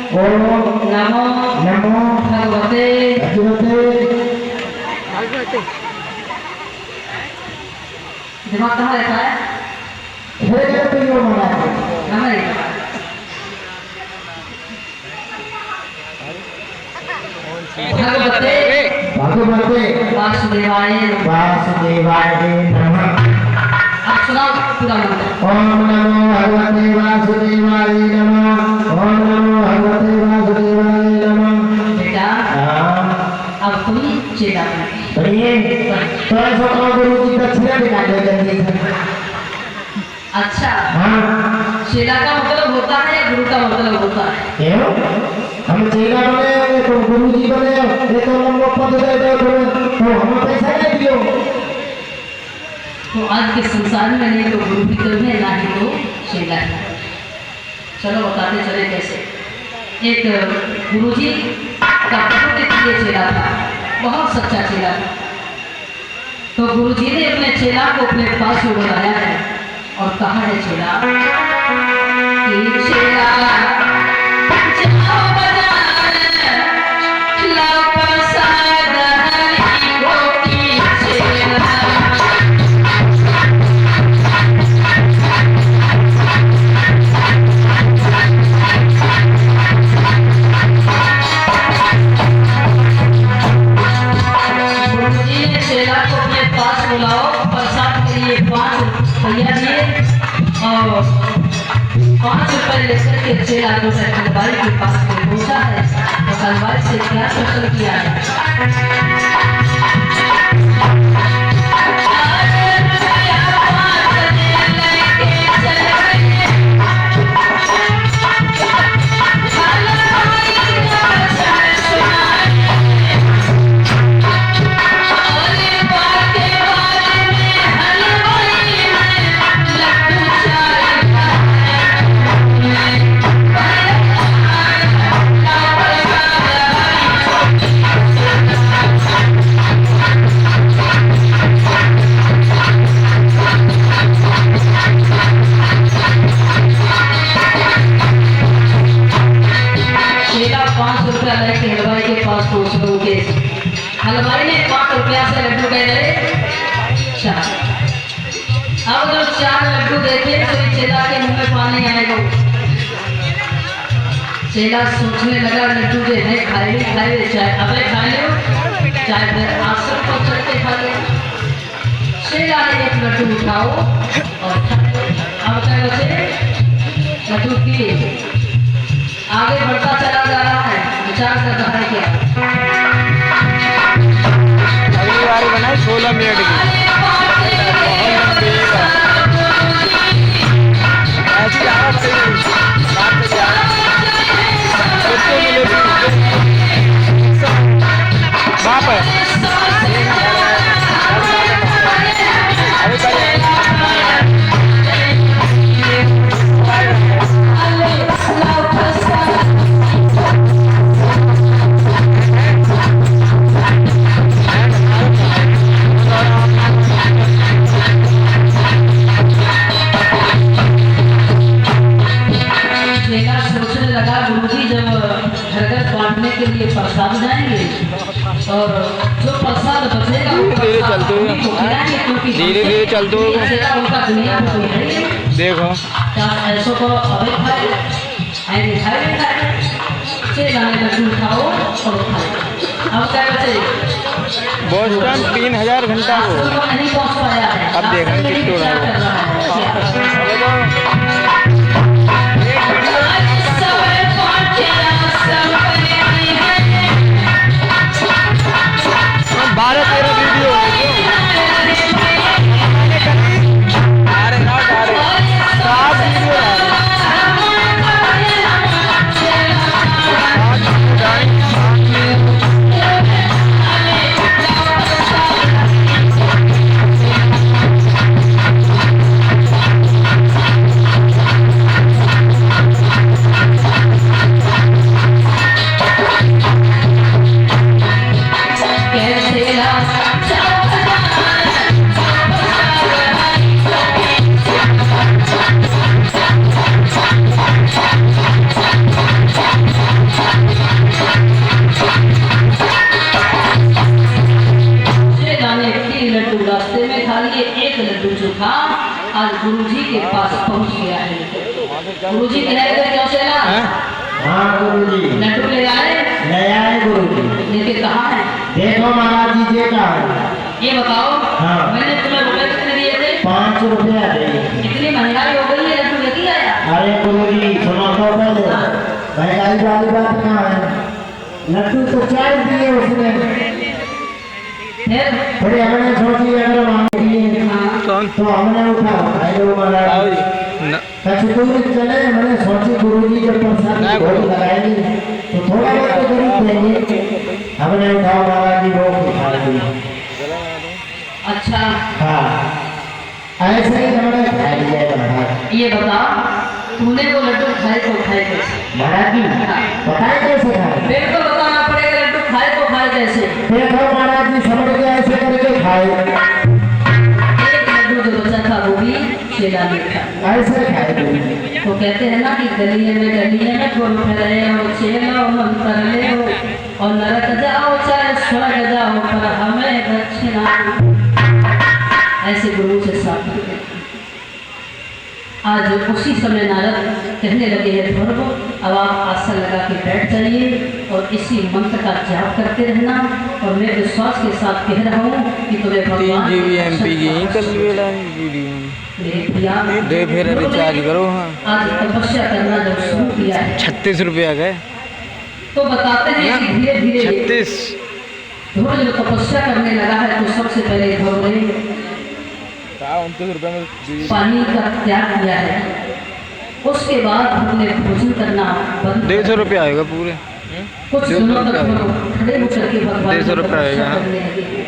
ओम नमो नमो भगवते भगवते दिमाग कहाँ रहता है? हमारे भगवते भगवते वासुदेवाय वासुदेवाय नमः। अब सुनाओ पूरा मंत्र। ओम नमो भगवते वासुदेवाय नमः। ओम नमो भगवते वासुदेवाय नमः। बेटा अब तुम चेला बनो। बढ़िए तो ऐसा गुरु की दक्षिणा दिला दे जल्दी से। अच्छा हाँ चेला का मतलब होता है या गुरु का मतलब होता है? क्यों हम चेला बने ये तो गुरु जी बने ये तो लंबो पद दे दो तो हमें पैसा नहीं दियो। तो आज के संसार में नहीं तो गुरु भी तो है ना ही तो चेला है। चलो बताते चले कैसे। एक गुरुजी का बहुत ही प्रिय चेला था, बहुत सच्चा चेला था। तो गुरुजी ने अपने चेला को अपने पास में बुलाया है और कहा है चेला कि चेला जाओ बाजार, लाओ प्रसाद हरी रोटी चेला। गुरुजी ने चेला को अपने पास बुलाओ, प्रसाद के लिए 5 रुपया दिए और 5 रुपये लेकर के चेला जो है हलवाई के पास में पहुंचा है। तो हलवाई से क्या क्वेश्चन किया है? हलवाई ने 5 रुपया से लड्डू कह रहे 4। अब जब 4 लड्डू देखे तो चेला के मुंह में पानी आएगा। चेला सोचने लगा लड्डू जो है खाए चाहे अबे खाए लो चाहे फिर आश्रम को चढ़ के खा लो। चेला ने एक लड्डू उठाओ और अब क्या बचे लड्डू पी आगे बढ़ता चला जा रहा है। विचार कर रहा है क्या अगली बार बनाए 16 मिनट की ऐसी आवाज बाप के लिए प्रसाद जाएंगे और जो प्रसाद बचेगा धीरे धीरे चलते हो उनका दुनिया में कोई नहीं। देखो ऐसो को अभी खाए जाने लड्डू खाओ और खाओ। अब क्या बचे बहुत टाइम 3000 घंटा हो नहीं पहुँच पाया है। अब देखेंगे कितना भारत तेरा वीडियो गुरुजी कह रहे थे क्यों से ना हैं? हाँ गुरुजी लड्डू ले आए ले आए गुरुजी। लेके कहाँ है देखो महाराज जी ये कहा है ये बताओ हाँ। मैंने तुम्हें रुपए कितने दिए थे 5 रुपया दे। इतनी महंगाई हो गई है लड्डू लेके आया अरे गुरुजी सुनो तो पहले महंगाई वाली बात कहाँ है। लड्डू तो 4 दिए उसने। फिर फिर हमने सोची अगर मांगी हाँ कौन तो हमने उठा खाई लो आओ महाराज। जी न- कचतूरी चले मैंने सोची गुरुजी जब प्रसाद नहीं, भोग लगाएंगे तो थोड़ा बहुत तो जरूर देंगे। हमने उठाओ महाराज जी भोग खा लिया। अच्छा हाँ ऐसे ही हमने खा लिया महाराज। ये बता तूने वो लड्डू खाए तो खाए कैसे महाराज जी बताए कैसे खाए। फिर तो बताना पड़ेगा लड्डू खाए तो खाए कैसे देखो महाराज जी समझ के ऐसे करके खाए। एक लड्डू जो बचा था वो भी शेला ने खा ऐसे खाए थे। तो कहते हैं ना कि गलिए में गोल फिरे हो चेलो मन कर ले हो और नरक जाओ चाहे स्वर्ग जाओ पर हमें दक्षिणा ऐसे गुरु से साथ करते हैं। आज उसी समय नारद कहने लगे हैं ध्रुव अब आप आसन लगा के बैठ जाइए और इसी मंत्र का जाप करते रहना और मैं विश्वास के साथ कह रहा हूँ कि तुम्हें 3 भगवान GB MP की कल बेड़ा वीडियो मेरे प्रिया दे फिर रिचार्ज करो। हाँ आज तपस्या करना जब शुरू किया है 36 रुपया गए तो बताते हैं कि धीरे धीरे 36 ध्रुव जब तपस्या करने लगा है तो सबसे पहले ध्रुव ने 29 रुपये में पानी का त्याग किया है। उसके बाद ध्रुव ने भोजन करना बंद 150 रुपया आएगा पूरे। कुछ 150 दिनों तक रुपया ध्रुव खड़े होकर के भगवान 150 की रुपया तपस्या आएगा। करने लगे।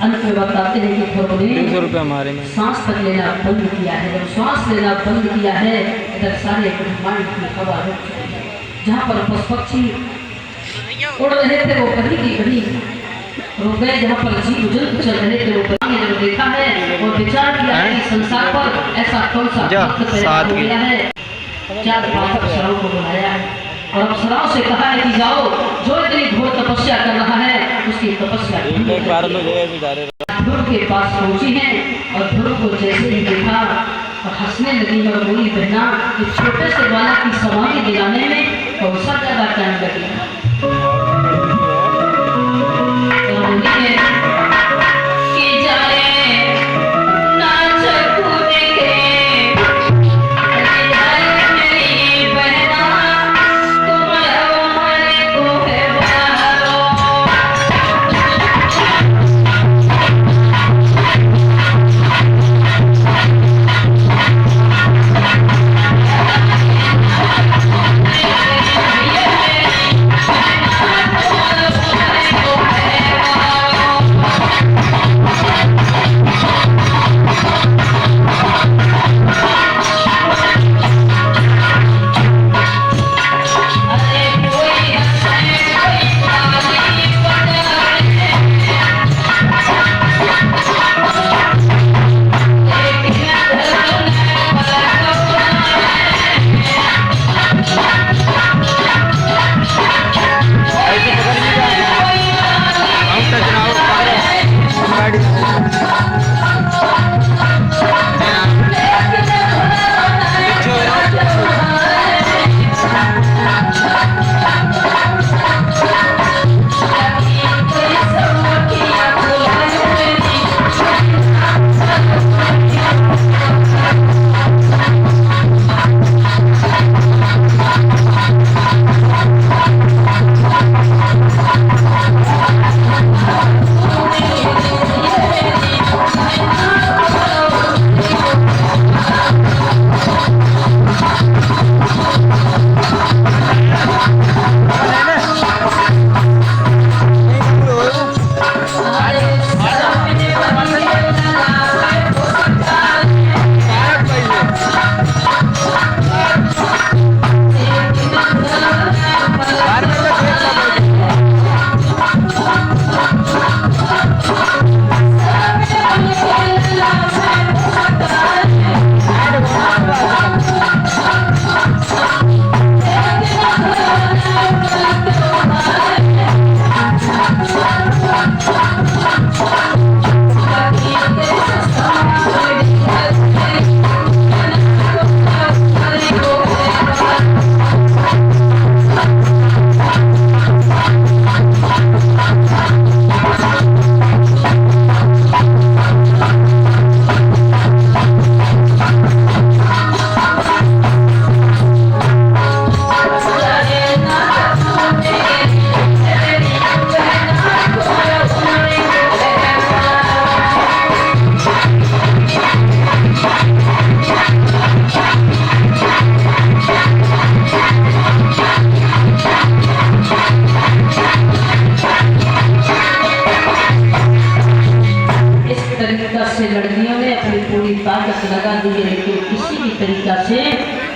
अंत में बताते हैं कि ध्रुव ने 150 रुपया हमारे में। सांस तक लेना बंद किया है। जब सांस लेना बंद किया है इधर सारे ब्रह्मांड की हवा रुक चुकी है। जहाँ पर पशु पक्षी उड़ रहे थे वो कहीं की कहीं रुक गए। जहाँ पर जीव जंतु चल रहे थे वो कहीं जब देखा है और विचार किया है कि संसार पर ऐसा कौन सा जा, भक्त पैदा साथ हो की। गया है। 4 अप्सराओं को बुलाया है और अप्सराओं से कहा है कि जाओ जो इतनी घोर तपस्या कर रहा है उसकी तपस्या ध्रुव के पास पहुंची हैं और ध्रुव को जैसे ही देखा और हंसने लगी और बोली बहना इस छोटे से बालक की समाधि दिलाने में कौन सा ज्यादा टाइम लगेगा। तो बोली है कि जाए नाच कूद के अरे जाए मेरी बहना तुम हमारे को है बहारो।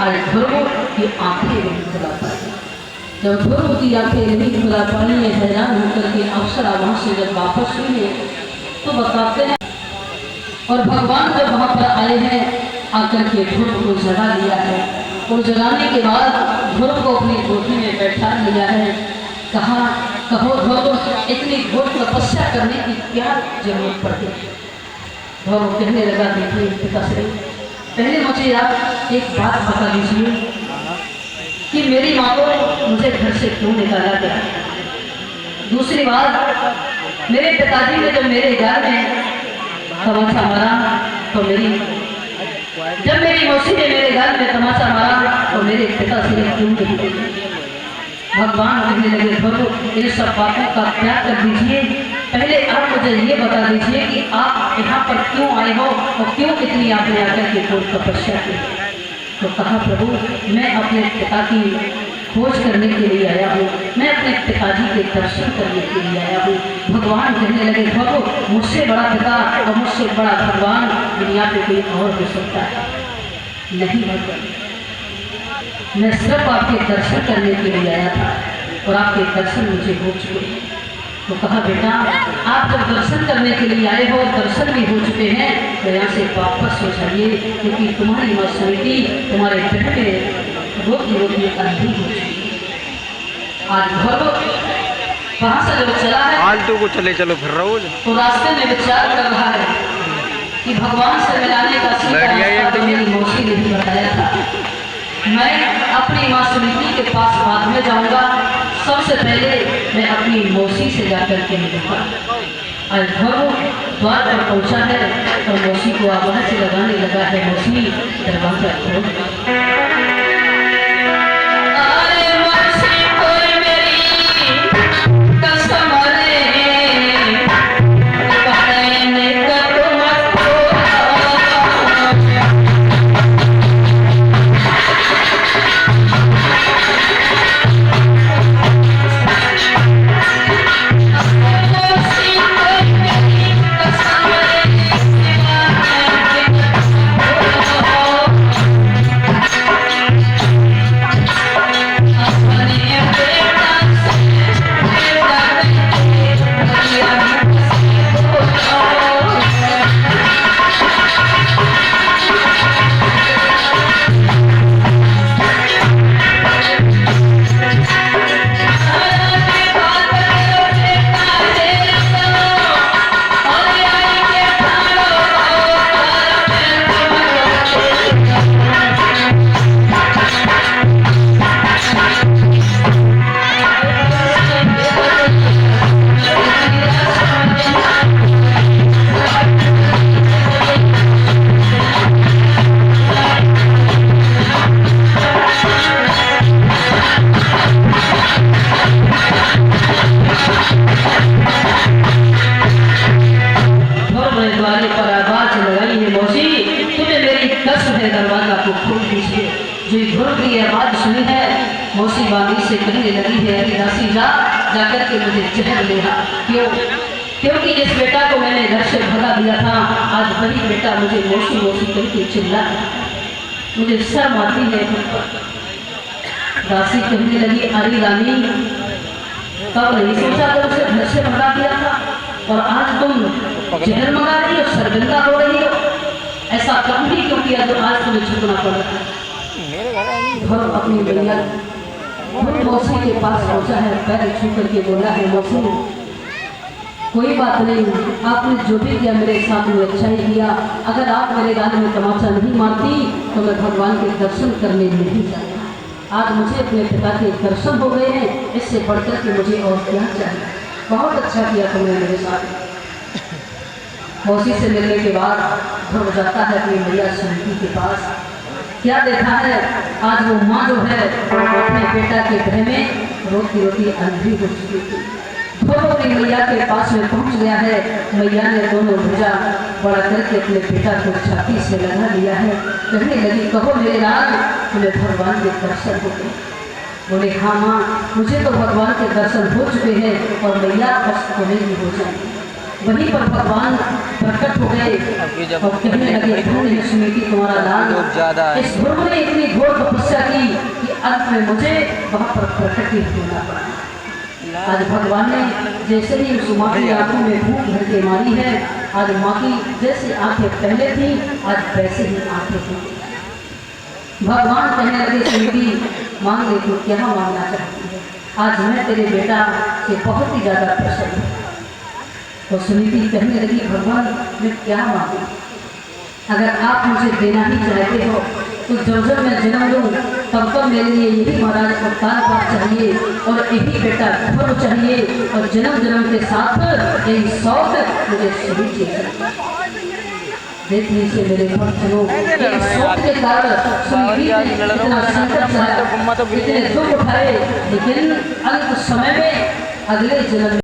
आज ध्रुव की आंखें नहीं खुला पाई। जब ध्रुव की आंखें नहीं खुला पाई है, हैरान होकर के अप्सरा वहाँ से जब वापस हुई है तो बताते हैं, और भगवान जब वहाँ पर आए हैं आकर के ध्रुव को जगा लिया है, और जगाने के बाद ध्रुव को अपनी गोदी में बैठा लिया है। कहा, कहो ध्रुव, इतनी घोर तपस्या करने की क्या जरूरत पड़ती है? ध्रुव कहने लगा, देखिए पिताश्री, पहले मुझे आप एक बात बता दीजिए कि मेरी माँ को मुझे घर से क्यों निकाला गया? दूसरी बात, मेरे पिताजी ने जब मेरे घर में तमाचा मारा तो जब मेरी मौसी ने मेरे घर में तमाचा मारा तो मेरे पिताश्री क्यों नहीं गए? भगवान कहने लगे, ध्रुव, इन सब बातों का त्याग कर दीजिए, पहले आप मुझे ये बता दीजिए कि आप यहाँ पर क्यों आए हो और क्यों इतनी आपने आकर के घोर तपस्या की? तो कहा, प्रभु, मैं अपने पिता की खोज करने के लिए आया हूँ, मैं अपने पिताजी के दर्शन करने के लिए आया हूँ। भगवान कहने लगे, ध्रुव, मुझसे बड़ा पिता और मुझसे बड़ा भगवान दुनिया पे कोई और हो सकता है नहीं? भगवान, मैं सिर्फ आपके दर्शन करने के लिए आया था और आपके दर्शन मुझे हो चुके हैं। तो कहा, बेटा, आप जब दर्शन करने के लिए आए हो, दर्शन भी हो चुके हैं, तो यहाँ से वापस हो जाइए, क्योंकि तुम्हारी माँ समिति तुम्हारे पेट में रोती रोती अंधी हो चुकी है। आज ध्रुव वहाँ से जब चला है, आलटू को चले चलो फिर रोज, तो रास्ते में विचार कर रहा है कि भगवान से मिलाने का सीधा रास्ता तो मेरी मौसी ने ही बताया था। मैं अपनी माँ समिति के पास बाद में जाऊंगा, सबसे पहले मैं अपनी मौसी से जाकर के मिलूंगा। आज ध्रुव द्वार पर पहुंचा है तो मौसी को आवाज लगाने लगा है, मौसी दरवाजा खोल। मौसी बानी से कहने लगी है, अरे दासी जाकर के मुझे जहर ले आ। क्यों? क्योंकि जिस बेटा को मैंने घर से भगा दिया था, आज वही बेटा मुझे मौसी मौसी करके चिल्ला, मुझे शर्म आती है। दासी कहने लगी, अरे रानी, तब नहीं सोचा तो उसे घर से भगा दिया था और आज तुम जहर मंगा रही हो, शर्मिंदा हो रही हो, ऐसा कम भी क्यों किया जो आज तुम्हें झुकना पड़ रहा है? अपनी मैया मौसी के पास पहुंचा है, पैर छू करके बोला है, मौसी कोई बात नहीं, आपने जो भी किया मेरे साथ में अच्छा ही किया। अगर आप मेरे गाल में तमाचा नहीं मारती तो मैं भगवान के दर्शन करने नहीं जाता। आज मुझे अपने पिता के दर्शन हो गए हैं, इससे बढ़कर के मुझे और क्या चाहिए? बहुत अच्छा किया तुमने मेरे साथ। मौसी से मिलने के बाद ध्रुव जाता है अपनी मैया समिति के पास। क्या देखा है, आज वो माँ जो है अपने बेटा के भय में रोती रोती अंधी हो चुकी थी। ध्रुव अपनी मैया के पास में पहुंच गया है। मैया ने दोनों भुजा बड़ा करके अपने बेटा को छाती से लगा लिया है। कहने लगी, कहो मेरे राज, तुम्हें भगवान के दर्शन हो गए? बोले, हाँ माँ, मुझे तो भगवान के दर्शन हो चुके हैं और मैया बस तुम्हें भी हो जाएंगे। वहीं पर भगवान प्रकट हो गए और कहने लगे धन्य है सुनीति तुम्हारा लाल। इस ध्रुव ने इतनी घोर तपस्या की कि अंत में मुझे वहां पर प्रकट ही होना पड़ा। आज भगवान ने जैसे ही उस माँ की आंखों में भूख भर के मारी है, आज माँ की जैसी आंखें पहले थी आज वैसे ही आंखें थी। भगवान कहने लगे सुनीति मांग ले तू क्या मांगना चाहती है, आज मैं तेरे बेटा से बहुत ही ज़्यादा प्रसन्न हूँ। तो सुनीति कहने लगी भगवान मैं क्या मांगू, अगर आप मुझे देना ही चाहते हो तो जब जब मैं जन्म लूँ तब तक मेरे लिए यही महाराज अवतार पाठ चाहिए और यही बेटा धर्म चाहिए और जन्म जन्म के साथ यही शौक मुझे शहीद चाहिए। देख लीजिए मेरे भक्तों, एक शौक के कारण सुनीति ने इतना संकट सहा, इतने दुख उठाए, लेकिन अंत समय में अगले जन्म